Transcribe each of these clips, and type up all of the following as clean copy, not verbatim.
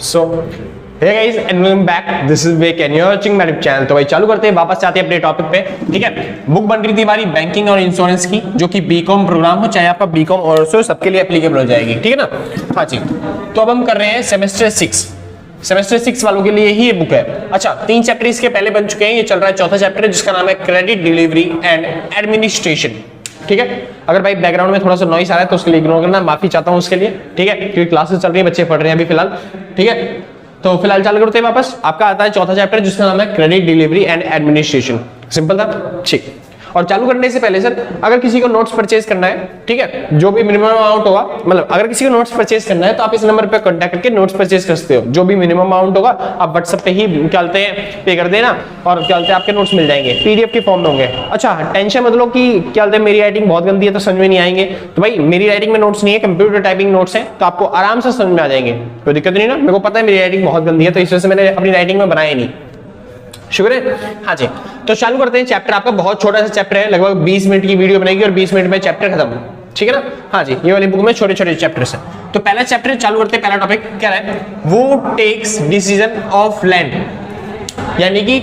So hey guys and welcome back, this is Vik and you are watching my YouTube channel. तो भाई चालू करते हैं, वापस आते हैं अपने टॉपिक पे। ठीक है, बुक बन रही थी हमारी बैंकिंग और इंश्योरेंस की, जो कि बीकॉम प्रोग्राम हो, चाहे आपका बीकॉम और सबके लिए एप्लीकेबल हो जाएगी। ठीक है ना। हाँ जी, तो अब हम कर रहे हैं सेमेस्टर 6 वालों के लिए ही ये बुक है। अच्छा, 3 चैप्टर इसके पहले बन चुके हैं, ये चल रहा है चौथा चैप्टर, जिसका नाम है क्रेडिट डिलीवरी एंड एडमिनिस्ट्रेशन। ठीक है, अगर भाई बैकग्राउंड में थोड़ा सा नॉइस आ रहा है तो उसके लिए इग्नोर करना, माफी चाहता हूं उसके लिए। ठीक है, क्योंकि क्लासेस चल रही है, बच्चे पढ़ रहे हैं अभी फिलहाल। ठीक है, तो फिलहाल चालू करते हैं वापस। आपका आता है चौथा चैप्टर, जिसका नाम है credit delivery and administration. Simple था, ठीक। और चालू करने से पहले सर, अगर किसी को नोट्स परचेज करना है, ठीक है, जो भी मिनिमम अमाउंट होगा, मतलब अगर किसी को नोट्स परचेज करना है तो आप इस नंबर पे कांटेक्ट करके नोट्स परचेज कर सकते हो। जो भी मिनिमम अमाउंट होगा आप व्हाट्सएप पे ही क्या बोलते हैं पे कर देना, और क्या बोलते हैं आपके नोट्स मिल जाएंगे, पीडीएफ के फॉर्म में होंगे। अच्छा, टेंशन मत लो कि क्या बोलते हैं मेरी राइटिंग बहुत गंदी है तो समझ में नहीं आएंगे। तो भाई मेरी राइटिंग में नोट्स नहीं है, कंप्यूटर टाइपिंग नोट्स है, तो आपको आराम से समझ में आ जाएंगे, कोई दिक्कत नहीं ना। मेरे को पता है मेरी राइटिंग बहुत गंदी है, तो इस वजह से मैंने अपनी राइटिंग में बनाया नहीं। शुक्र है। हाँ जी, तो चालू करते हैं। चैप्टर आपका बहुत छोटा सा चैप्टर है, लगभग 20 मिनट की वीडियो बनेगी और 20 मिनट में चैप्टर खत्म। ठीक है ना। हाँ जी, ये वाली बुक में छोटे छोटे चैप्टर्स हैं। तो पहला चैप्टर चालू करते हैं। पहला टॉपिक क्या है, वो टेक्स डिसीजन ऑफ लैंड। यानी कि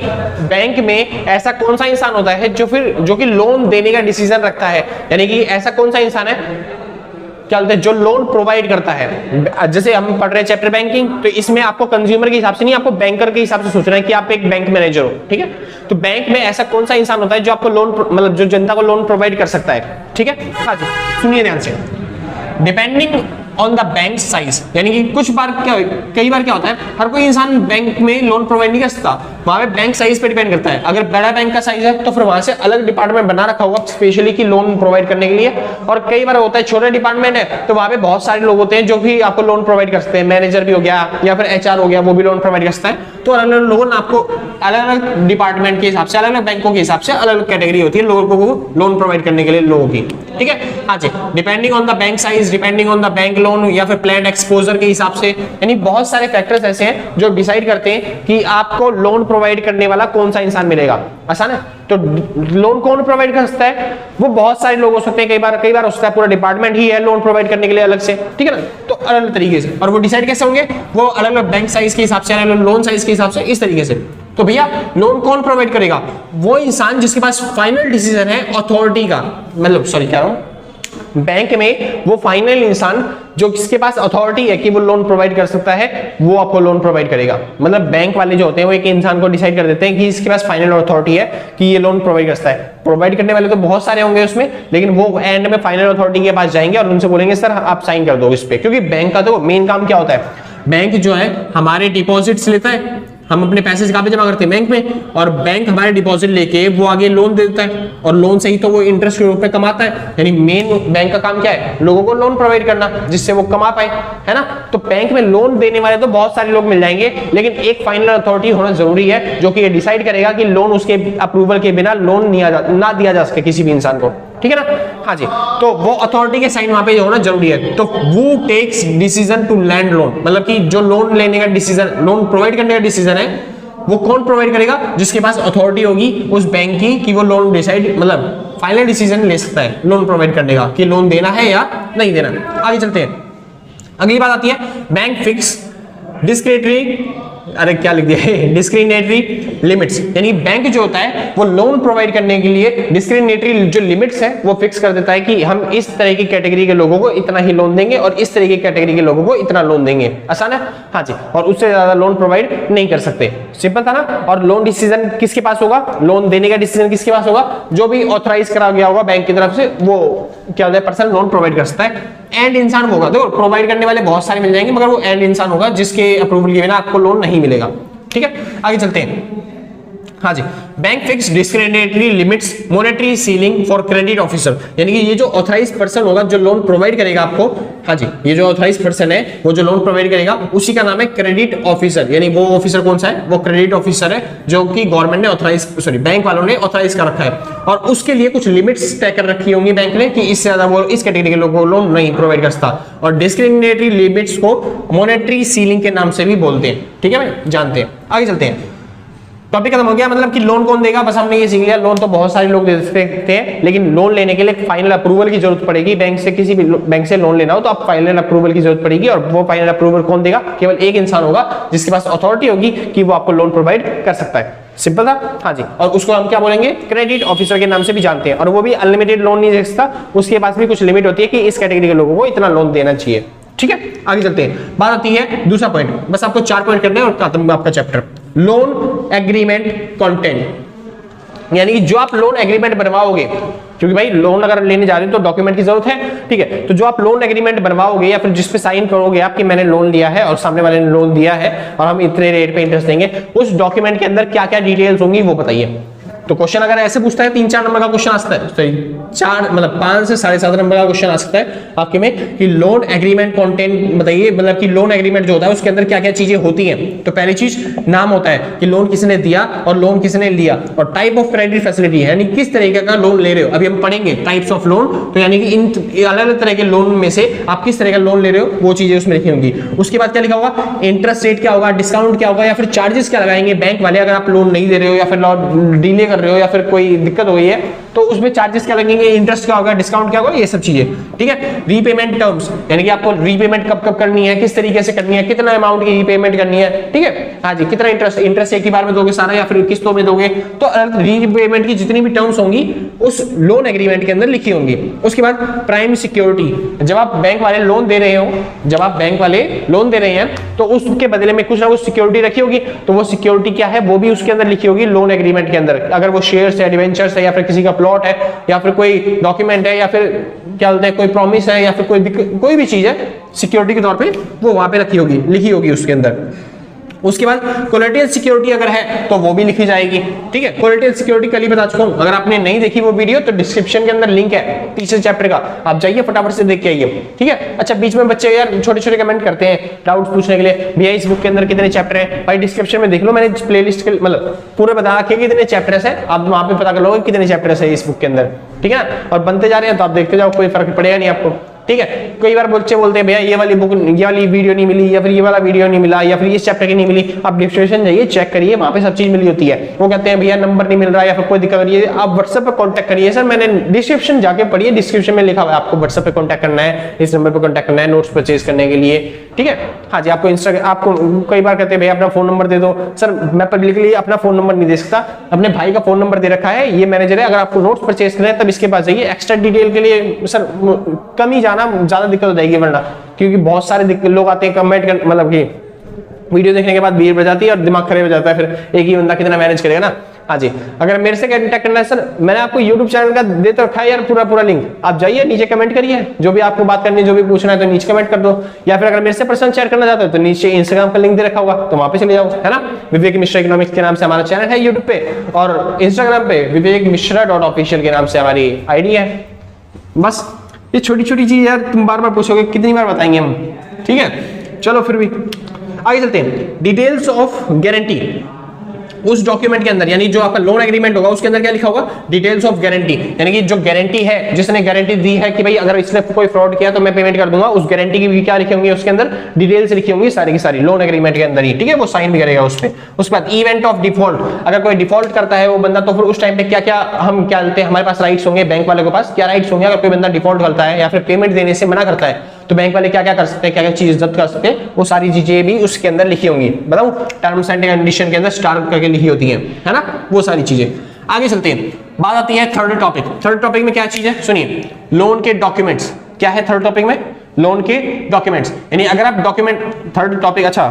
बैंक में ऐसा कौन सा इंसान होता है जो कि लोन देने का डिसीजन रखता है। यानी कि ऐसा कौन सा इंसान है क्या बोलते हैं जो लोन प्रोवाइड करता है। जैसे हम पढ़ रहे हैं चैप्टर बैंकिंग, तो इसमें आपको कंज्यूमर के हिसाब से नहीं, आपको बैंकर के हिसाब से सोचना है कि आप एक बैंक मैनेजर हो। ठीक है, तो बैंक में ऐसा कौन सा इंसान होता है जो आपको लोन, मतलब जो जनता को लोन प्रोवाइड कर सकता है। ठीक है, हाँ जी, सुनिए ध्यान से। Depending on the bank size, यानी कि कई बार क्या होता है, हर कोई इंसान बैंक में लोन प्रोवाइड नहीं कर सकता। वहां पे बैंक साइज पे डिपेंड करता है। अगर बड़ा बैंक का साइज है तो फिर वहां से अलग डिपार्टमेंट बना रखा होगा स्पेशली कि लोन प्रोवाइड करने के लिए। और कई बार होता है छोटा डिपार्टमेंट है तो वहां पे बहुत सारे लोग होते हैं जो भी आपको लोन प्रोवाइड कर सकते हैं। मैनेजर भी हो गया या फिर एचआर हो गया, वो भी लोन प्रोवाइड कर सकता है। तो अलग अलग लोगों आपको अलग अलग डिपार्टमेंट के हिसाब से, अलग अलग बैंकों के हिसाब से अलग अलग कैटेगरी होती है लोगों को लोन प्रोवाइड करने के लिए लोगों की। ठीक है, हाँ जी, depending on the bank size, depending on the bank loan, या फिर प्लान एक्सपोजर के हिसाब से। यानी बहुत सारे फैक्टर्स ऐसे हैं जो डिसाइड करते हैं कि आपको लोन प्रोवाइड करने वाला कौन सा इंसान मिलेगा। आसान है। तो लोन कौन प्रोवाइड कर सकता है, वो बहुत सारे लोग हो सकते हैं। कई बार हो सकता है पूरा डिपार्टमेंट ही है लोन प्रोवाइड करने के लिए अलग से। ठीक है ना, तो अलग अलग तरीके से। और वो डिसाइड कैसे होंगे, वो अलग अलग बैंक साइज के हिसाब से, अलग अलग लोन साइज के हिसाब से, इस तरीके से। तो भैया लोन कौन प्रोवाइड करेगा, वो इंसान जिसके पास फाइनल डिसीजन है अथॉरिटी का, मतलब सॉरी कह रहा हूं, बैंक में वो फाइनल इंसान जो किसके पास अथॉरिटी है कि वो लोन प्रोवाइड कर सकता है, वो आपको लोन प्रोवाइड करेगा। मतलब बैंक वाले जो होते हैं वो एक इंसान को डिसाइड कर देते हैं कि इसके पास फाइनल अथॉरिटी है कि ये लोन प्रोवाइड करता है। प्रोवाइड करने वाले तो बहुत सारे होंगे उसमें, लेकिन वो एंड में फाइनल अथॉरिटी के पास जाएंगे और उनसे बोलेंगे सर आप साइन कर दो इस पे। क्योंकि बैंक का तो मेन काम क्या होता है, बैंक जो है हमारे डिपॉजिट्स लेता है, हम अपने पैसे कहां पे जमा करते हैं, बैंक में, और बैंक हमारे डिपॉजिट लेके वो आगे लोन दे देता है, और लोन से ही तो वो इंटरेस्ट के रूप में कमाता है। यानी मेन बैंक का काम क्या है, लोगों को लोन प्रोवाइड करना जिससे वो कमा पाए, है ना। तो बैंक में लोन देने वाले तो बहुत सारे लोग मिल जाएंगे, लेकिन एक फाइनल अथॉरिटी होना जरूरी है जो कि ये डिसाइड करेगा कि लोन उसके अप्रूवल के बिना लोन ना दिया जा सके किसी भी इंसान को। ठीक है ना। हाँ जी, तो वो अथॉरिटी के साइन वहां पे होना जरूरी है। तो वो takes decision to lend loan, मतलब कि जो लोन लेने का डिसीजन, लोन प्रोवाइड करने का डिसीजन है, वो कौन प्रोवाइड करेगा, जिसके पास अथॉरिटी होगी उस बैंक की कि वो लोन डिसाइड, मतलब फाइनल डिसीजन ले सकता है लोन प्रोवाइड करने का कि लोन देना है या नहीं देना। आगे चलते हैं। अगली बात आती है बैंक फिक्स डिस्क्रिशनरी, अरे क्या लिख दिया है, डिस्क्रिशनरी लिमिट्स। यानी बैंक जो होता है वो लोन प्रोवाइड करने के लिए डिस्क्रिशनरी जो लिमिट्स है वो फिक्स कर देता है कि हम इस तरह की कैटेगरी के लोगों को इतना ही लोन देंगे और इस तरह की कैटेगरी के लोगों को इतना लोन देंगे। आसान है। हाँ जी, और उससे ज्यादा लोन प्रोवाइड नहीं कर सकते। सिंपल था ना। और लोन डिसीजन किसके पास होगा, लोन देने का डिसीजन किसके पास होगा, जो भी ऑथराइज करा गया होगा बैंक की तरफ से, वो क्या होता है पर्सन लोन प्रोवाइड कर सकता है। एंड इंसान होगा, देखो प्रोवाइड करने वाले बहुत सारे मिल जाएंगे, मगर वो एंड इंसान होगा जिसके अप्रूवल के बिना आपको लोन नहीं मिलेगा। ठीक है, आगे चलते हैं। हाँ जी, bank fix discretionary limits monetary ceiling for credit officer. यानी कि ये जो ऑथराइज पर्सन होगा जो लोन प्रोवाइड करेगा आपको, हाँ जी, ये जो ऑथराइज पर्सन है वो जो लोन प्रोवाइड करेगा उसी का नाम है क्रेडिट ऑफिसर। यानी वो ऑफिसर कौन सा है, वो क्रेडिट ऑफिसर है जो कि गवर्नमेंट ने ऑथराइज, सॉरी बैंक वालों ने ऑथराइज कर रखा है। और उसके लिए कुछ लिमिट्स तय कर रखी होंगी बैंक ने कि इससे ज्यादा वो इस कैटेगरी के लोगों को लोन नहीं प्रोवाइड कर सकता। और डिस्क्रिशनरी लिमिट्स को मॉनेटरी सीलिंग के नाम से भी बोलते हैं। ठीक है भाई, जानते हैं। आगे चलते हैं। टॉपिक खत्म हो गया। मतलब कि लोन कौन देगा, बस हमने ये सीख लिया। लोन तो बहुत सारे लोग दे सकते हैं, लेकिन लोन लेने के लिए फाइनल अप्रूवल की जरूरत पड़ेगी। बैंक से, किसी भी बैंक से लोन लेना हो तो आप फाइनल अप्रूवल की जरूरत पड़ेगी, और वो फाइनल अप्रूवल कौन देगा, केवल एक इंसान होगा जिसके पास अथॉरिटी होगी कि वो आपको लोन प्रोवाइड कर सकता है। सिंपल था, हाँ जी। और उसको हम क्या बोलेंगे, क्रेडिट ऑफिसर के नाम से भी जानते हैं। और वो भी अनलिमिटेड लोन नहीं दे सकता, उसके पास भी कुछ लिमिट होती है कि इस कैटेगरी के लोगों को इतना लोन देना चाहिए। ठीक है, आगे चलते हैं। बात आती है दूसरा पॉइंट, बस आपको 4 पॉइंट करने हैं और खत्म आपका चैप्टर। लोन एग्रीमेंट कंटेंट, यानी कि जो आप लोन एग्रीमेंट बनवाओगे, क्योंकि भाई लोन अगर लेने जा रहे हो तो डॉक्यूमेंट की जरूरत है, ठीक है। तो जो आप लोन एग्रीमेंट बनवाओगे या फिर जिस पे साइन करोगे आप कि मैंने लोन लिया है और सामने वाले ने लोन दिया है और हम इतने रेट पे इंटरेस्ट देंगे, उस डॉक्यूमेंट के अंदर क्या क्या डिटेल्स होंगी वो बताइए। तो क्वेश्चन अगर ऐसे पूछता है 3-4 नंबर का क्वेश्चन आ सकता है, सॉरी 4 मतलब 5 से 7.5 नंबर का क्वेश्चन आ सकता है आपके में कि लोन एग्रीमेंट कंटेंट बताइए, मतलब कि लोन एग्रीमेंट जो होता है उसके अंदर क्या क्या चीजें होती हैं। तो पहली चीज नाम होता है कि लोन किसने दिया और लोन किसने लिया, और टाइप ऑफ क्रेडिट फैसिलिटी है, यानी किस तरीके का लोन ले रहे हो। अभी हम पढ़ेंगे टाइप्स ऑफ लोन, तो यानी कि इन अलग अलग तरह के लोन में से आप किस तरह का लोन ले रहे हो वो चीजें उसमें लिखी होंगी। उसके बाद क्या लिखा होगा, इंटरेस्ट रेट क्या होगा, डिस्काउंट क्या होगा, या फिर चार्जेस क्या लगाएंगे बैंक वाले अगर आप लोन नहीं दे रहे हो या फिर डिले कर रहे हो या फिर कोई दिक्कत हो गई है तो उसमें चार्जेस क्या लगेंगे, इंटरेस्ट क्या होगा, डिस्काउंट क्या होगा, ये सब चीजें। ठीक है, रीपेमेंट टर्म्स, यानी कि आपको रीपेमेंट कब कब करनी है, किस तरीके से करनी है, कितना अमाउंट की रीपेमेंट करनी है। ठीक है, हाँ जी, कितना इंटरेस्ट एक ही बार में दोगे सारा या फिर किस्तों में दोगे। तो रीपेमेंट की जितनी भी टर्म्स होंगी उस लोन एग्रीमेंट के अंदर लिखी होंगी। उसके बाद प्राइम सिक्योरिटी, जब आप बैंक वाले लोन दे रहे हो, जब आप बैंक वाले लोन दे रहे हैं तो उसके बदले में कुछ ना कुछ सिक्योरिटी रखी होगी, तो वो सिक्योरिटी क्या है वो भी उसके अंदर लिखी होगी लोन एग्रीमेंट के अंदर। अगर वो शेयर्स है, डिवेंचर्स है, या फिर किसी का प्लॉट है, या फिर कोई डॉक्यूमेंट है, या फिर क्या बोलते हैं कोई प्रॉमिस है, या फिर कोई भी चीज है सिक्योरिटी के तौर पे, वो वहां पे रखी होगी, लिखी होगी उसके अंदर। उसके बाद कोलेटरल सिक्योरिटी अगर है तो वो भी लिखी जाएगी। ठीक है, कोलेटरल सिक्योरिटी कल ही बता चुका हूं, अगर आपने नहीं देखी वो वीडियो तो डिस्क्रिप्शन के अंदर लिंक है तीसरे चैप्टर का, आप जाइए फटाफट से देख के आइए। ठीक है, अच्छा बीच में बच्चे यार छोटे छोटे कमेंट करते हैं डाउट्स पूछने के लिए, भैया इस बुक के अंदर कितने चैप्टर है, भाई डिस्क्रिप्शन में देख लो, मैंने प्लेलिस्ट के मतलब पूरे बता के कितने चैप्टर्स है, आप वहां पे पता कर लोगे कितने चैप्टर्स है इस बुक के अंदर। ठीक है, और बनते जा रहे हैं तो आप देखते जाओ, कोई फर्क पड़ेगा नहीं आपको। ठीक है, कई बार बच्चे बोलते हैं भैया ये वाली बुक, ये वाली वीडियो नहीं मिली, या फिर ये वाला वीडियो नहीं मिला, या फिर इस चैप्टर की नहीं मिली। आप डिस्क्रिप्शन जाइए, चेक करिए, वहां पे सब चीज मिली होती है। वो कहते हैं भैया नंबर नहीं मिल रहा या फिर कोई दिक्कत हो रही है, आप व्हाट्सएप पे कांटेक्ट करिए, सर मैंने डिस्क्रिप्शन जाके पढ़िए, डिस्क्रिप्शन में लिखा हुआ है आपको व्हाट्सएप पे कांटेक्ट करना है, इस नंबर पे कांटेक्ट करना है नोट्स परचेज करने के लिए। ठीक है, हाँ जी, आपको इंस्टाग्राम, आपको कई बार कहते हैं भैया अपना फोन नंबर दे दो, सर मैं पब्लिकली अपना फोन नंबर नहीं दे सकता, अपने भाई का फोन नंबर दे रखा है, ये मैनेजर है, अगर आपको नोट्स परचेज करना है तब इसके पास जाइए। एक्स्ट्रा डिटेल के लिए सर कम ही जाना, ज्यादा दिक्कत जाएगी वरना, क्योंकि बहुत सारे लोग आते हैं कमेंट कर, मतलब कि वीडियो देखने के बाद भीड़ बढ़ जाती है और दिमाग खराब हो जाता है, फिर एक ही बंदा कितना मैनेज करेगा ना। हाँ जी, अगर मेरे से कांटेक्ट करना है सर, मैंने आपको YouTube चैनल का दे तो रखा है यार पूरा लिंक, आप जाइए नीचे कमेंट करिए, जो भी आपको बात करनी है, जो भी पूछना है तो नीचे कमेंट कर दो, या फिर अगर मेरे से पर्सनल शेयर करना चाहते हो तो नीचे इंस्टाग्राम का लिंक दे रखा होगा तो वहां पे चले जाओ, है ना। विवेक मिश्रा इकोनॉमिक्स के नाम से हमारा चैनल है YouTube पे, और इंस्टाग्राम पे vivekmishra.official के नाम से हमारी आईडी है। बस ये छोटी छोटी चीज यार तुम बार बार पूछोगे, कितनी बार बताएंगे हम। ठीक है, चलो फिर भी आगे चलते हैं। डिटेल्स ऑफ गारंटी, उस डॉक्यूमेंट के अंदर, यानी जो आपका लोन एग्रीमेंट होगा उसके अंदर क्या लिखा होगा, डिटेल्स ऑफ गारंटी, यानी कि जो गारंटी है, जिसने गारंटी दी है कि भाई अगर इसने कोई फ्रॉड किया तो मैं पेमेंट कर दूंगा, उस गारंटी की भी क्या लिखी होंगी उसके अंदर, डिटेल्स लिखी होंगी सारी की सारी लोन एग्रीमेंट के अंदर ही। ठीक है, वो साइन भी करेगा उस पे। उसके बाद इवेंट ऑफ डिफॉल्ट, अगर कोई डिफॉल्ट करता है वो बंदा तो फिर उस टाइम पे क्या क्या हम क्या लेते हैं, हमारे पास राइट्स होंगे, बैंक वाले के पास क्या राइट्स होंगे, अगर कोई बंदा डिफॉल्ट करता है या फिर पेमेंट देने से मना करता है तो बैंक वाले क्या क्या कर सकते हैं, क्या क्या चीज जब्त कर सकते हैं, वो सारी चीजें भी उसके अंदर लिखी होंगी। बताऊं, टर्म्स एंड कंडीशन के अंदर स्टार करके लिखी होती है ना, वो सारी चीजें। आगे चलते हैं, बात आती है थर्ड टॉपिक। थर्ड टॉपिक में क्या चीज है सुनिए, लोन के डॉक्यूमेंट्स। क्या है थर्ड टॉपिक में, लोन के डॉक्यूमेंट्स, यानी अगर आप डॉक्यूमेंट, थर्ड टॉपिक, अच्छा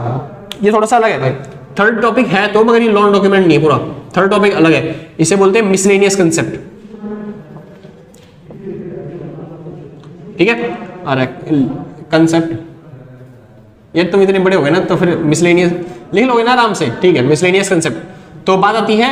ये थोड़ा सा अलग है भाई, थर्ड टॉपिक है तो मगर ये लोन डॉक्यूमेंट नहीं, पूरा थर्ड टॉपिक अलग है, इसे बोलते हैं मिसलेनियस कंसेप्ट। ठीक है, अरे कंसेप्ट, ये तुम इतने बड़े हो गए ना तो फिर मिसलेनियस लिख लोगे ना आराम से। ठीक है, मिसलेनियस कंसेप्ट। तो बात आती है,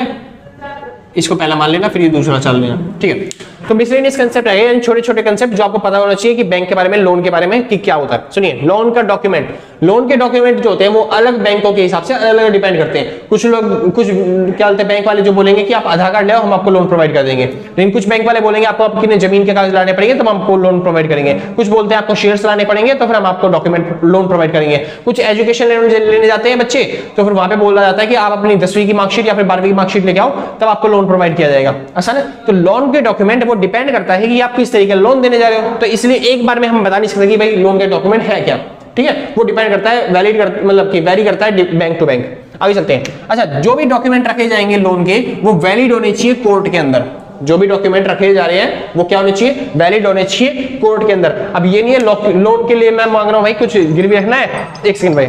इसको पहला मान लेना फिर ये दूसरा चल लेना। ठीक है, तो मिसलेनियस कंसेप्ट है छोटे छोटे कंसेप्ट जो आपको पता होना चाहिए कि बैंक के बारे में, लोन के बारे में कि क्या होता है। सुनिए, लोन का डॉक्यूमेंट, लोन के डॉक्यूमेंट जो होते हैं वो अलग बैंकों के हिसाब से अलग अलग डिपेंड करते हैं। कुछ लोग कुछ क्या बोलते हैं बैंक वाले जो बोलेंगे कि आप आधार कार्ड ले आओ हम आपको लोन प्रोवाइड कर देंगे, लेकिन कुछ बैंक वाले बोलेंगे आपको आपकी जमीन के कागज लाने पड़ेंगे तो हम आपको लोन प्रोवाइड करेंगे। कुछ बोलते हैं आपको शेयर्स लाने पड़ेंगे तो फिर हम आपको डॉक्यूमेंट लोन प्रोवाइड करेंगे। कुछ एजुकेशन लेने जाते हैं बच्चे तो फिर वहां पे बोला जाता है कि आप अपनी 10वीं की मार्कशीट या फिर 12वीं की मार्कशीट लेके आओ तब आपको लोन प्रोवाइड किया जाएगा। आसान है। तो लोन के डॉक्यूमेंट वो डिपेंड करता है कि आप किस तरीके का लोन देने जा रहे हो, तो इसलिए एक बार में हम बता नहीं सकते कि भाई लोन के डॉक्यूमेंट है क्या। ठीक है, वो डिपेंड करता है मतलब कि वेरी करता है बैंक टू बैंक। आगे चलते हैं। अच्छा, जो भी डॉक्यूमेंट रखे जाएंगे लोन के वो वैलिड होने चाहिए कोर्ट के अंदर। जो भी डॉक्यूमेंट रखे जा रहे हैं वो क्या होने चाहिए, वैलिड होने चाहिए कोर्ट के अंदर। अब ये नहीं है लोन के लिए मैं मांग रहा हूं भाई कुछ गिरवी रखना है, एक सेकंड भाई।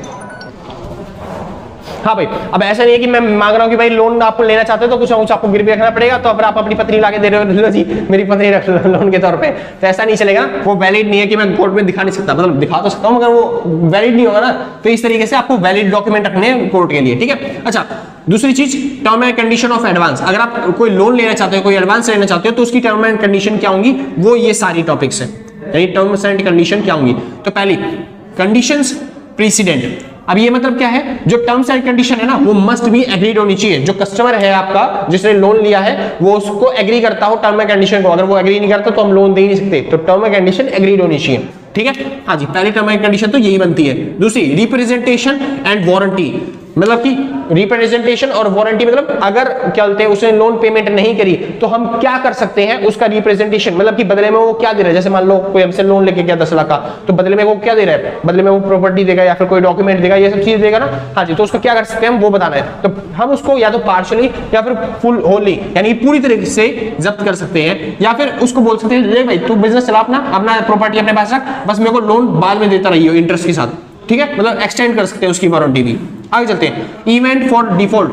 हाँ भाई, अब ऐसा नहीं है कि मैं मांग रहा हूँ कि भाई लोन आपको लेना चाहते हो तो कुछ आपको गिरवी रखना पड़ेगा, तो अब आप अपनी पत्नी लाके दे रहे हो, लो जी मेरी पत्नी रख लो लोन के तौर पे, तो ऐसा नहीं चलेगा। वो वैलिड नहीं है कि मैं कोर्ट में दिखा नहीं सकता, मतलब दिखा तो सकता हूँ मगर वो वैलिड नहीं होगा ना। तो इस तरीके से आपको वैलिड डॉक्यूमेंट रखने हैं कोर्ट के लिए। ठीक है। अच्छा, दूसरी चीज term and condition of advance. अगर आप कोई लोन लेना चाहते हो, कोई एडवांस लेना चाहते हो तो उसकी टर्म एंड कंडीशन क्या होंगी, वो ये सारी टॉपिक्स है। यानी टर्म्स एंड कंडीशन क्या होंगी। तो पहली कंडीशंस प्रेसिडेंट। अब ये मतलब क्या है, जो टर्म्स एंड कंडीशन है ना वो मस्ट बी एग्रीड होनी चाहिए। जो कस्टमर है आपका जिसने लोन लिया है वो उसको एग्री करता हो टर्म एंड कंडीशन को। अगर वो एग्री नहीं करता तो हम लोन दे ही नहीं सकते। तो टर्म एंड कंडीशन एग्रीड होनी चाहिए। ठीक है। हाँ जी, पहली टर्म एंड कंडीशन तो यही बनती है। दूसरी रिप्रेजेंटेशन एंड वारंटी, मतलब कि रिप्रेजेंटेशन और वारंटी मतलब अगर क्या बोलते हैं उसने लोन पेमेंट नहीं करी तो हम क्या कर सकते हैं उसका रिप्रेजेंटेशन, मतलब कि बदले में वो क्या दे रहा है। जैसे मान लो कोई हमसे लोन लेके गया 10 लाख का, तो बदले में वो क्या दे रहा है, बदले में वो प्रॉपर्टी देगा या फिर कोई डॉक्यूमेंट देगा, ये सब चीज देगा ना। हाँ जी, तो उसको क्या कर सकते हैं हम वो बताना है। तो हम उसको या तो पार्शियली या फिर फुल होली यानी पूरी तरीके से जब्त कर सकते हैं, या फिर उसको बोल सकते हैं ले भाई तू बिजनेस चला अपना प्रॉपर्टी अपने पास रख, बस मेरे को लोन बाद में देता रहिए इंटरेस्ट के साथ। ठीक है, मतलब एक्सटेंड कर सकते हैं उसकी वारंटी भी। आगे चलते हैं। Event for default.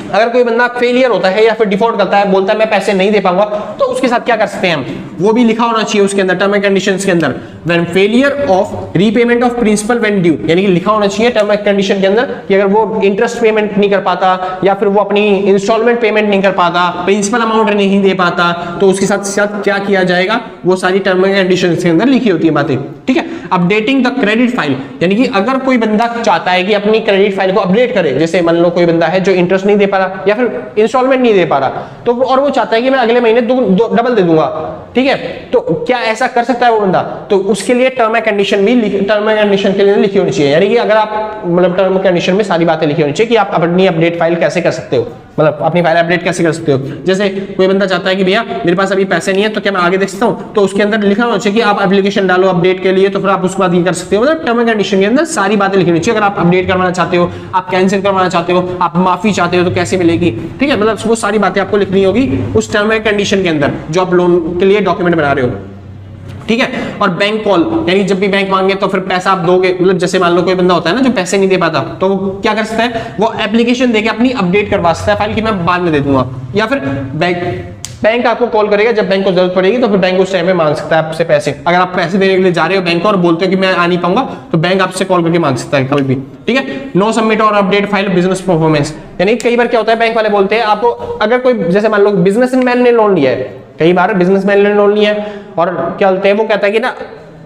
अगर कोई बंदा फेलियर होता है या फिर डिफॉल्ट करता है, बोलता है मैं पैसे नहीं दे पाऊंगा, तो उसके साथ क्या कर सकते हैं हम, वो भी लिखा होना चाहिए उसके अंदर टर्म एंड कंडीशंस के अंदर। When failure of repayment of principal when due, यानी कि लिखा होना चाहिए टर्म एंड कंडीशन के अंदर कि अगर वो इंटरेस्ट पेमेंट नहीं कर पाता या फिर वो अपनी इंस्टॉलमेंट पेमेंट नहीं कर पाता, प्रिंसिपल अमाउंट नहीं दे पाता, तो उसके साथ साथ क्या किया जाएगा, वो सारी टर्म एंड कंडीशंस के अंदर लिखी होती है बातें। ठीक है। अपडेटिंग द क्रेडिट फाइल, यानी कि अगर कोई बंदा चाहता है कि अपनी क्रेडिट फाइल को अपडेट करे, जैसे मान लो कोई बंदा है जो इंटरेस्ट नहीं दे पा रहा या फिर इंस्टॉलमेंट नहीं दे पा रहा, तो और वो चाहता है कि मैं अगले महीने डबल दे दूंगा। ठीक है, तो क्या ऐसा कर सकता है वो बंदा, तो उसके लिए टर्म एंड कंडीशन भी टर्म एंड कंडीशन के लिए लिखी होनी चाहिए। यानी कि अगर आप मतलब टर्म कंडीशन में सारी बातें लिखी होनी चाहिए कि आप अपनी अपडेट फाइल कैसे कर सकते हो, मतलब अपनी फाइल अपडेट कैसे कर सकते हो। जैसे कोई बंदा चाहता है कि भैया मेरे पास अभी पैसे नहीं है तो क्या मैं आगे देख सकता हूं, तो उसके अंदर लिखा होना चाहिए कि आप एप्लीकेशन डालो अपडेट के लिए, तो फिर आप उसके बाद ये कर सकते हो। मतलब टर्म एंड कंडीशन के अंदर सारी बातें लिखनी चाहिए। अगर आप अपडेट करवाना चाहते हो, आप कैंसिल करवाना चाहते हो, आप माफी चाहते हो तो कैसे मिलेगी। ठीक है, मतलब वो सारी बातें आपको लिखनी होगी उस टर्म एंड कंडीशन के अंदर जो आप लोन के लिए डॉक्यूमेंट बना रहे हो। ठीक है। और बैंक कॉल, यानी जब भी बैंक मांगे तो फिर पैसा आप दोगे, मतलब जैसे मान लो कोई बंदा होता है ना जो पैसे नहीं दे पाता, तो वो क्या कर सकता है, वो एप्लीकेशन देके अपनी अपडेट करवा सकता है फाइल की मैं बाद में दे दूंगा। या फिर बैंक आपको कॉल करेगा जब बैंक को जरूरत पड़ेगी, तो फिर बैंक उस टाइम में मांग सकता है आपसे पैसे। अगर आप पैसे देने के लिए जा रहे हो बैंक को और बोलते हो कि मैं आ नहीं पाऊंगा, तो बैंक आपसे कॉल करके मांग सकता है कभी भी। ठीक है। नो सबमिट और अपडेट फाइल बिजनेस परफॉर्मेंस, यानी कई बार क्या होता है बैंक वाले बोलते हैं आपको, अगर कोई जैसे मान लो बिजनेसमैन ने लोन लिया है, कई बार बिजनेसमैन ने लोन लिया है और क्या बोलते हैं वो कहता है कि ना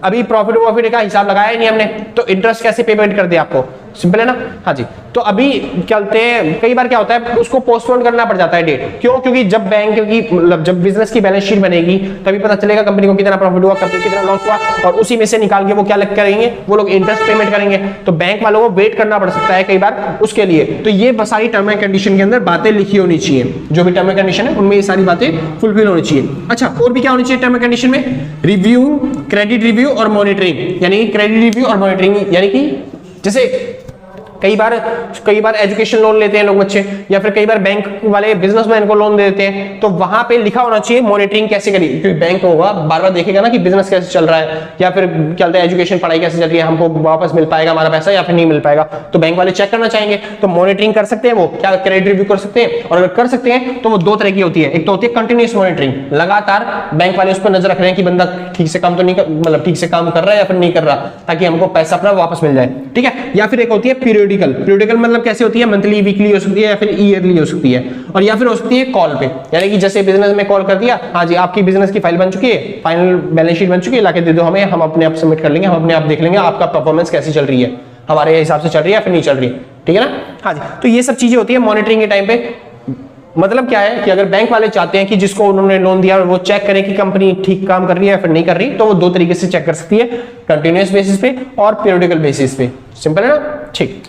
अभी प्रॉफिट का हिसाब लगाया नहीं हमने, तो इंटरेस्ट कैसे पेमेंट कर दे आपको, सिंपल है ना। हाँ जी, तो अभी क्या बोलते हैं कई बार क्या होता है उसको पोस्टपोन करना पड़ जाता है डेट। क्यों? क्योंकि जब बैंक की मतलब जब बिजनेस की बैलेंस शीट बनेगी तभी पता चलेगा कंपनी को कितना प्रॉफिट हुआ, कंपनी कितना लॉस हुआ, और उसी में से निकाल के वो क्या करेंगे, वो लोग इंटरेस्ट पेमेंट करेंगे। तो बैंक वालों को वेट करना पड़ सकता है कई बार उसके लिए। तो ये सारी टर्म एंड कंडीशन के अंदर बातें लिखी होनी चाहिए, जो भी टर्म एंड कंडीशन है उनमें ये सारी बातें फुलफिल होनी चाहिए। अच्छा, और भी क्या होनी चाहिए टर्म एंड कंडीशन में, रिव्यू, क्रेडिट रिव्यू और मॉनिटरिंग। यानी क्रेडिट रिव्यू और मॉनिटरिंग, यानी कि जैसे कई बार एजुकेशन लोन लेते हैं लोग बच्चे, या फिर कई बार बैंक वाले बिजनेसमैन को लोन दे देते हैं, तो वहां पे लिखा होना चाहिए मॉनिटरिंग कैसे करी, क्योंकि बैंक होगा बार बार देखेगा ना कि बिजनेस कैसे चल रहा है, या फिर क्या बोलते हैं एजुकेशन पढ़ाई कैसे चल रही है, हमको वापस मिल पाएगा हमारा पैसा या फिर नहीं मिल पाएगा, तो बैंक वाले चेक करना चाहेंगे। तो मॉनिटरिंग कर सकते हैं, वो क्या क्रेडिट रिव्यू कर सकते हैं, और अगर कर सकते हैं तो वो दो तरह की होती है। एक तो होती है कंटिन्यूअस मॉनिटरिंग, लगातार बैंक वाले उस पर नजर रख रहे हैं कि बंदा ठीक से काम तो नहीं मतलब ठीक से काम कर रहा है या फिर नहीं कर रहा, ताकि हमको पैसा अपना वापस मिल जाए। ठीक है। या फिर एक होती है पीरियडिकल मतलब कैसे होती है, मंथली, वीकली हो सकती है या फिर ईयरली हो सकती है, और या फिर हो सकती है कॉल पे, यानी कि जैसे बिजनेस में कॉल कर दिया, हाँ जी आपकी बिजनेस की फाइल बन चुकी है, फाइनल बैलेंस शीट बन चुकी है, लाके दे दो हमें, हम अपने आप सबमिट कर लेंगे, हम अपने आप देख लेंगे आपका परफॉर्मेंस कैसी चल रही है, हमारे हिसाब से चल रही है या फिर नहीं चल रही, ठीक है ना। हाँ जी, तो ये सब चीजें होती है मॉनिटरिंग के टाइम पे। मतलब क्या है कि अगर बैंक वाले चाहते हैं कि जिसको उन्होंने लोन दिया वो चेक करें कि कंपनी ठीक काम कर रही है या फिर नहीं कर रही, तो वो दो तरीके से चेक कर सकती है, कंटिन्यूअस बेसिस पे और पीरियडिकल बेसिस पे। सिंपल है ना, ठीक।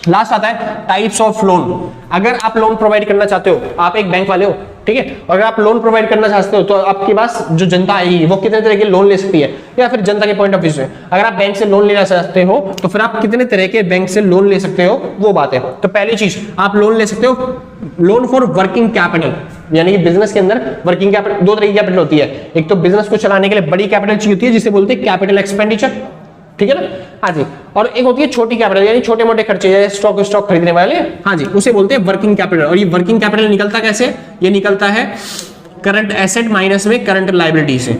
लास्ट आता है टाइप्स ऑफ लोन। अगर आप लोन प्रोवाइड करना चाहते हो, आप एक बैंक वाले हो, ठीक है, अगर आप लोन प्रोवाइड करना चाहते हो तो आपके पास जो जनता आएगी वो कितने तरह के लोन ले सकती है, या फिर जनता के पॉइंट ऑफ व्यू से अगर आप बैंक से लोन लेना चाहते हो तो फिर आप कितने तरह के बैंक से लोन ले सकते हो, वो बात है। तो पहली चीज, आप लोन ले सकते हो लोन फॉर वर्किंग कैपिटल, यानी कि बिजनेस के अंदर वर्किंग कैपिटल, दो तरह की कैपिटल होती है। एक तो बिजनेस को चलाने के लिए बड़ी कैपिटल चाहिए होती है जिसे बोलते हैं कैपिटल एक्सपेंडिचर, ठीक है ना। हाँ जी, और एक होती है छोटी कैपिटल, यानी छोटे मोटे खर्चे जैसे स्टॉक खरीदने वाले, हाँ जी, उसे बोलते हैं वर्किंग कैपिटल। और ये वर्किंग कैपिटल निकलता कैसे, ये निकलता है करंट एसेट माइनस में करंट लायबिलिटी से।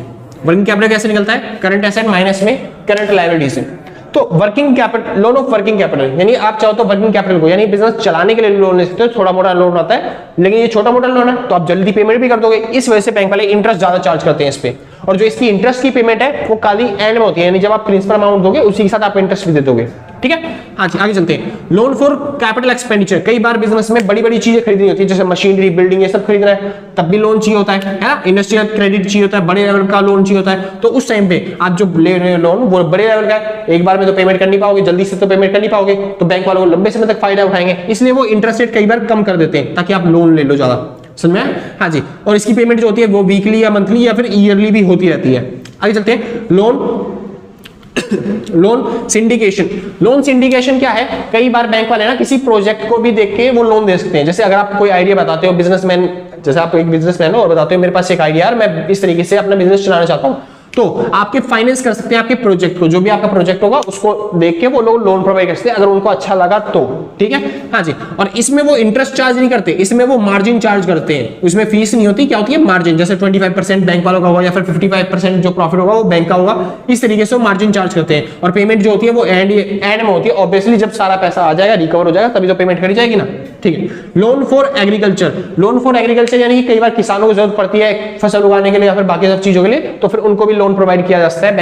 वर्किंग कैपिटल कैसे निकलता है, करंट एसेट माइनस में करंट लायबिलिटी से। तो working capital, loan of working capital, यानी आप चाहो तो वर्किंग कैपिटल को, यानी बिजनेस चलाने के लिए लोन ले सकते हो, थोड़ा मोटा लोन आता है, लेकिन ये छोटा मोटा लोन है तो आप जल्दी पेमेंट भी कर दोगे, इस वजह से बैंक वाले इंटरेस्ट ज्यादा चार्ज करते हैं इस पे। और जो इसकी इंटरेस्ट की पेमेंट है वो खाली एंड में होती है, यानी जब आप प्रिंसिपल अमाउंट दोगे उसी के साथ आप इंटरेस्ट भी दे दोगे, ठीक है। हाँ जी, आगे चलते हैं। लोन फॉर कैपिटल एक्सपेंडिचर, कई बार बिजनेस में बड़ी बड़ी चीजें खरीदनी होती है, जैसे मशीनरी, बिल्डिंग, ये सब खरीदना है, तब भी लोन चाहिए होता है ना। इंडस्ट्रियल क्रेडिट चाहिए होता है, बड़े लेवल का लोन चाहिए होता है, तो उस टाइम पे आप जो ले रहे हो लोन वो बड़े लेवल का है, एक बार में तो पेमेंट कर नहीं पाओगे, जल्दी से तो पेमेंट कर नहीं पाओगे, तो बैंक वालों को लंबे समय तक फायदा उठाएंगे, इसलिए वो इंटरेस्ट रेट कई बार कम कर देते हैं ताकि आप लोन ले लो ज्यादा, समझ में आया? हाँ जी, और इसकी पेमेंट जो होती है वो वीकली या मंथली या फिर ईयरली भी होती रहती है। आगे चलते हैं, लोन सिंडिकेशन। लोन सिंडिकेशन क्या है, कई बार बैंक वाले ना किसी प्रोजेक्ट को भी देख के वो लोन दे सकते हैं। जैसे अगर आप कोई आइडिया बताते हो, बिजनेसमैन, जैसे आप एक बिजनेसमैन हो और बताते हो मेरे पास एक आइडिया है, मैं इस तरीके से अपना बिजनेस चलाना चाहता हूं, तो आपके फाइनेंस कर सकते हैं आपके प्रोजेक्ट को, जो भी आपका प्रोजेक्ट होगा उसको देख के वो लोग लोन प्रोवाइड कर सकते हैं अगर उनको अच्छा लगा तो, ठीक है। हाँ जी, और इसमें वो इंटरेस्ट चार्ज नहीं करते, इसमें वो मार्जिन चार्ज करते हैं, उसमें फीस नहीं होती, क्या होती है मार्जिन। जैसे 25% बैंक वालों का होगा या फिर 55% जो प्रॉफिट होगा वो बैंक का होगा, इस तरीके से वो मार्जिन चार्ज करते हैं। और पेमेंट जो होती है वो एंड में होती है, ऑब्वियसली जब सारा पैसा आ जाएगा, रिकवर हो जाएगा, तभी तो पेमेंट करी जाएगी ना, ठीक है। Loan for agriculture, loan for agriculture यानी कि कई बार किसानों को जरूरत पड़ती है फसल उगाने के लिए या फिर बाकी सब चीजों के लिए, तो फिर उनको भी लोन प्रोवाइड किया जाता है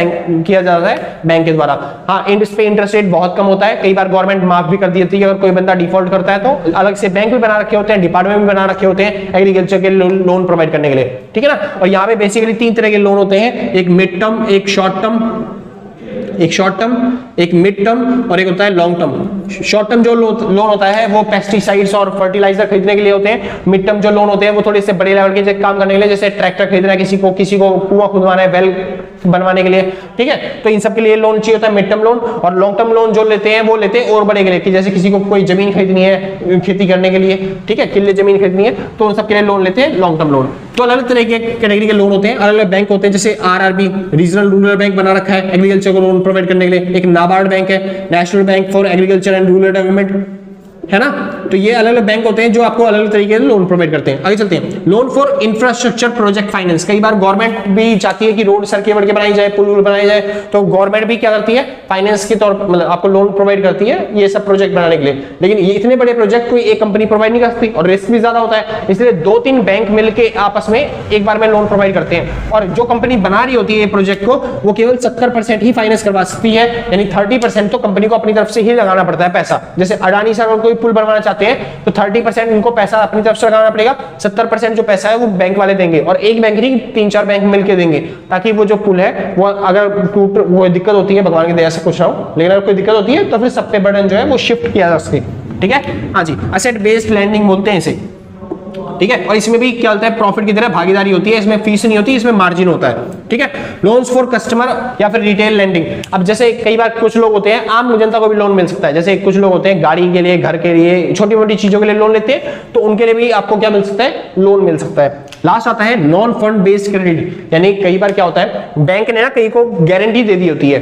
बैंक के द्वारा। हाँ, इस पे इंटरेस्ट रेट बहुत कम होता है, कई बार गवर्नमेंट माफ भी कर देती है अगर कोई बंदा डिफॉल्ट करता है, तो अलग से बैंक भी बना रखे होते हैं, डिपार्टमेंट भी बना रखे होते हैं एग्रीकल्चर के लोन प्रोवाइड करने के लिए, ठीक है ना। और यहाँ पे बेसिकली 3 तरह के लोन होते हैं, एक मिड टर्म, एक शॉर्ट टर्म, एक मिड टर्म और एक होता है लॉन्ग टर्म। शॉर्ट टर्म जो लोन होता है वो पेस्टिसाइड्स और फर्टिलाइजर खरीदने के लिए होते हैं। मिड टर्म जो लोन होते हैं वो थोड़े से बड़े लेवल के काम करने के लिए, जैसे ट्रैक्टर खरीदना है, किसी को कुआं खुदवाना है, वेल बनवाने के लिए, ठीक है, तो इन सब के लिए लोन चाहिए होता है मिड टर्म लोन। और लॉन्ग टर्म लोन जो लेते हैं वो लेते हैं और बड़े के लिए, कि जैसे किसी को कोई जमीन खरीदनी है खेती करने के लिए, ठीक है, किले जमीन खरीदनी है, तो उन सब के लिए लोन लेते हैं लॉन्ग टर्म लोन। तो अलग अलग तरह के कैटेगरी के लोन होते हैं, अलग अलग बैंक होते हैं, जैसे आरआरबी रीजनल रूरल बैंक बना रखा है एग्रीकल्चर को लोन प्रोवाइड करने के लिए, एक नाबार्ड बैंक है, national bank for agriculture and rural development, है ना। तो ये अलग अलग बैंक होते हैं जो आपको अलग अलग तरीके से लोन प्रोवाइड करते हैं। आगे चलते हैं, loan for infrastructure project finance. कई बार गवर्नमेंट भी चाहती है कि रोड सड़कें वड़कें बनाई जाए, पुल बनाई जाए, तो गवर्नमेंट भी क्या करती है, फाइनेंस के तौर पर मतलब आपको लोन प्रोवाइड करती है ये सब प्रोजेक्ट बनाने के लिए। लेकिन ये इतने बड़े प्रोजेक्ट कोई एक कंपनी प्रोवाइड नहीं कर सकती और रिस्क भी ज्यादा होता है, इसलिए 2-3 बैंक मिलकर आपस में एक बार में लोन प्रोवाइड करते हैं। और जो कंपनी बना रही होती है प्रोजेक्ट को, वो केवल 70% ही फाइनेंस करवा सकती है, यानी 30% तो कंपनी को अपनी तरफ से ही लगाना पड़ता है पैसा। जैसे अडानी से अगर कोई पुल बनवाना चाहते हैं तो 30% उनको पैसा अपनी तरफ से लगाना पड़ेगा, 70% जो पैसा है वो बैंक वाले देंगे, और एक बैंक नहीं 3-4 बैंक मिलके देंगे, ताकि वो जो पुल है वो अगर वो दिक्कत होती है, भगवान की दया से कुछ ना हो, लेकिन अगर कोई दिक्कत होती है तो फिर सब पे बर्डन जो है वो शिफ्ट किया जा सके, ठीक है। हाँ जी, एसेट बेस्ड लैंडिंग बोलते हैं इसे, ठीक है। और इसमें भी क्या होता है, प्रॉफिट की तरह भागीदारी होती है, इसमें फीस नहीं होती, इसमें मार्जिन होता है, ठीक है। लोन्स फॉर कस्टमर या फिर रिटेल लेंडिंग। अब जैसे कई बार कुछ लोग होते हैं, आम जनता को भी लोन मिल सकता है, जैसे कुछ लोग होते हैं गाड़ी के लिए, घर के लिए, छोटी मोटी चीजों के लिए लोन लेते हैं, तो उनके लिए भी आपको क्या मिल सकता है, लोन मिल सकता है। लास्ट आता है नॉन फंड बेस्ड क्रेडिट, यानी कई बार क्या होता है, बैंक ने ना कई को गारंटी दे दी होती है,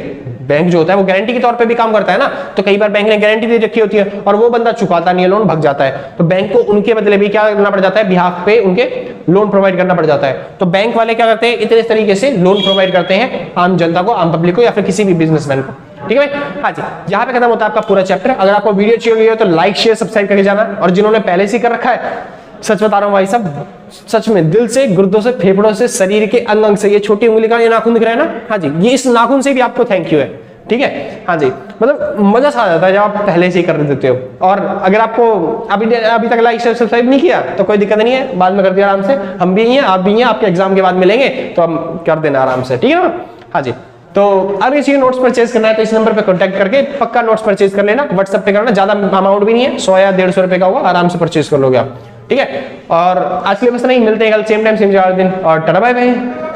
बैंक जो होता है वो गारंटी के तौर पे भी काम करता है ना, तो कई बार बैंक ने गारंटी दे रखी होती है और वो बंदा चुकाता नहीं है लोन, भग जाता है, तो बैंक को उनके बदले भी क्या करना पड़ जाता है, बिहाफ पे उनके लोन प्रोवाइड करना पड़ जाता है। तो बैंक वाले क्या करते हैं, इतने तरीके से लोन प्रोवाइड करते हैं आम जनता को, आम पब्लिक को, या फिर किसी भी बिजनेसमैन को, ठीक है भाई। हाँ जी, यहाँ पे खत्म होता है आपका पूरा चैप्टर। अगर आपको वीडियो अच्छी लगी हो तो लाइक शेयर सब्सक्राइब करके जाना, और जिन्होंने पहले से कर रखा है, सच बता रहा हूं भाई साहब, सच में दिल से, गुर्दों से, फेफड़ों से, शरीर के अंग अंग से, ये छोटी उंगली का ये नाखून दिख रहा है ना, हाँ जी, ये इस नाखून से भी आपको थैंक यू है। ठीक है। हाँ जी, मतलब मजा सा आ जाता है जब आप पहले से ही कर देते हो। और अगर आपको अभी तक लाइक शेयर सब्सक्राइब नहीं किया तो कोई दिक्कत नहीं है, बाद में कर दिया आराम से, हम भी हैं आप भी हैं, आपके एग्जाम के बाद मिलेंगे तो हम कर देना आराम से, ठीक है ना। हाँ जी, तो अगर किसी नोट्स परचेज करना है तो इस नंबर पे कांटेक्ट करके पक्का नोट्स परचेज कर लेना, व्हाट्सएप पे करना, ज्यादा अमाउंट भी नहीं है, 100 या 150 रुपए का होगा, आराम से परचेज कर लोगे आप, ठीक है। और आज के लिए बस नहीं, मिलते हैं कल सेम टाइम सेम जगह दिन, और टाटा बाय बाय।